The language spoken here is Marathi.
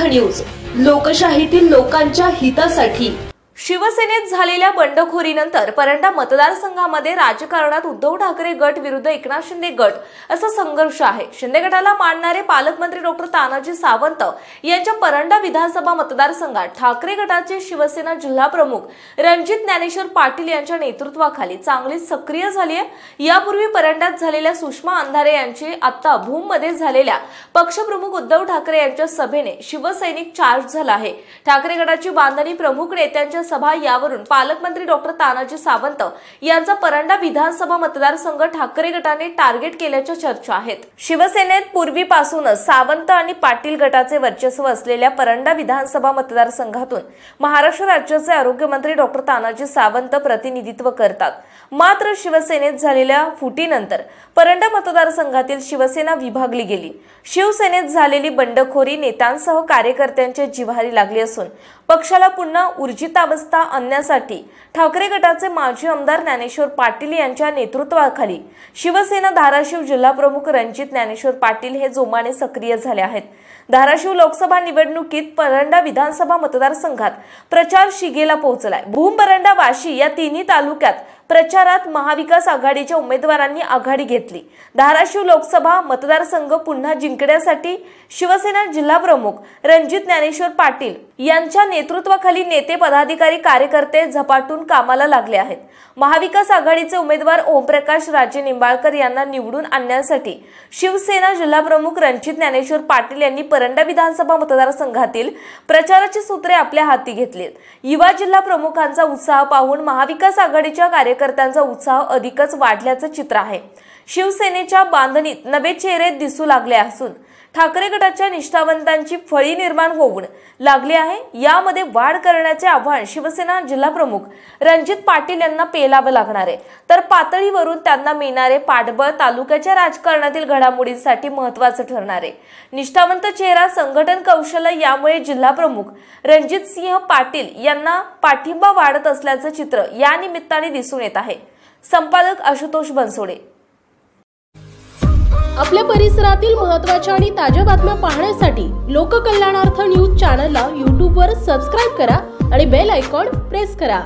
न्यूज, लोकशाहीतील लोकांच्या हितासाठी। शिवसेनेत झालेल्या बंडखोरीनंतर परंडा मतदारसंघामध्ये राजकारणात उद्धव ठाकरे गट विरुद्ध एकनाथ शिंदे गट असा संघर्ष आहे। शिंदे गटाला मानणारे पालकमंत्री डॉ. तानाजी सावंत यांच्या परंडा विधानसभा मतदारसंघात ठाकरे गटाचे शिवसेना जिल्हा प्रमुख रणजित ज्ञानेश्वर पाटील यांच्या नेतृत्वाखाली चांगलीच सक्रिय झाली आहे। यापूर्वी परंड्यात झालेल्या सुषमा अंधारे यांची आता भूममध्ये झालेल्या पक्षप्रमुख उद्धव ठाकरे यांच्या सभेने शिवसैनिक चार्ज झाला आहे। ठाकरे गटाची बांधणी प्रमुख नेत्यांच्या सभा यावरून पालकमंत्री डॉ. तानाजी सावंत यांचा परंडा विधानसभा मतदारसंघ ठाकरे गटाने टार्गेट केल्याच्या चर्चा आहेत। शिवसेनेत पूर्वीपासूनच सावंत आणि पाटील गटाचे वर्चस्व असलेल्या परंडा विधानसभा मतदारसंघातून महाराष्ट्र राज्याचे आरोग्यमंत्री डॉ. तानाजी सावंत प्रतिनिधित्व करतात। मात्र शिवसेनेत झालेल्या फुटीनंतर परंडा मतदारसंघातील शिवसेना विभागली गेली। शिवसेनेत झालेली बंडखोरी नेत्यांसह कार्यकर्त्यांच्या जिव्हारी लागली असून पक्षाला पुन्हा ऊर्जितावस्था आणण्यासाठी ठाकरे गटाचे माजी आमदार ज्ञानेश्वर पाटील यांच्या नेतृत्वाखाली शिवसेना धाराशिव जिल्हा प्रमुख रणजित ज्ञानेश्वर पाटील हे जोमाने सक्रिय झाले आहेत। धाराशिव लोकसभा निवडणुकीत परंडा विधानसभा मतदारसंघात प्रचार शिगेला पोहोचलाय। भूम, परंडा, वाशी या तिन्ही तालुक्यात प्रचारात महाविकास आघाडीच्या उमेदवारांनी आघाडी घेतली। धाराशिव लोकसभा मतदारसंघ पुन्हा जिंकण्यासाठी शिवसेना जिल्हा प्रमुख रणजित ज्ञानेश्वर पाटील यांच्या नेतृत्वाखाली नेते, पदाधिकारी, कार्यकर्ते झपाटून कामाला लागले आहेत। महाविकास आघाडीचे उमेदवार ओमप्रकाश राजे निंबाळकर यांना निवडून आणण्यासाठी शिवसेना जिल्हा प्रमुख रणजित ज्ञानेश्वर पाटील यांनी परंडा विधानसभा मतदारसंघातील प्रचाराची सूत्रे आपल्या हाती घेतलीत। युवा जिल्हा प्रमुखांचा उत्साह पाहून महाविकास आघाडीच्या कार्यकर्त्यांचा उत्साह अधिकच वाढल्याचं चित्र आहे। शिवसेनेच्या बांधणीत नवे चेहरे दिसू लागले असून ठाकरे गटाच्या निष्ठावंतांची फळी निर्माण होऊन लागली आहे। यामध्ये वाढ करण्याचे आव्हान शिवसेना जिल्हा प्रमुख रणजित पाटील यांना पेलावं लागणार आहे। तर पातळीवरून त्यांना मिळणारे पाठबळ तालुक्याच्या राजकारणातील घडामोडींसाठी महत्त्वाचं ठरणार आहे। निष्ठावंत चेहरा, संघटन कौशल्य यामुळे जिल्हा प्रमुख रणजित सिंह पाटील यांना पाठिंबा वाढत असल्याचं चित्र या निमित्ताने दिसून येत आहे। संपादक आशुतोष बनसोडे। आपल्या परिसरातील महत्त्वाच्या आणि ताज्या बातम्या पाहण्यासाठी लोककल्याणार्थ न्यूज चॅनलला YouTube वर सबस्क्राइब करा आणि बेल आयकॉन प्रेस करा।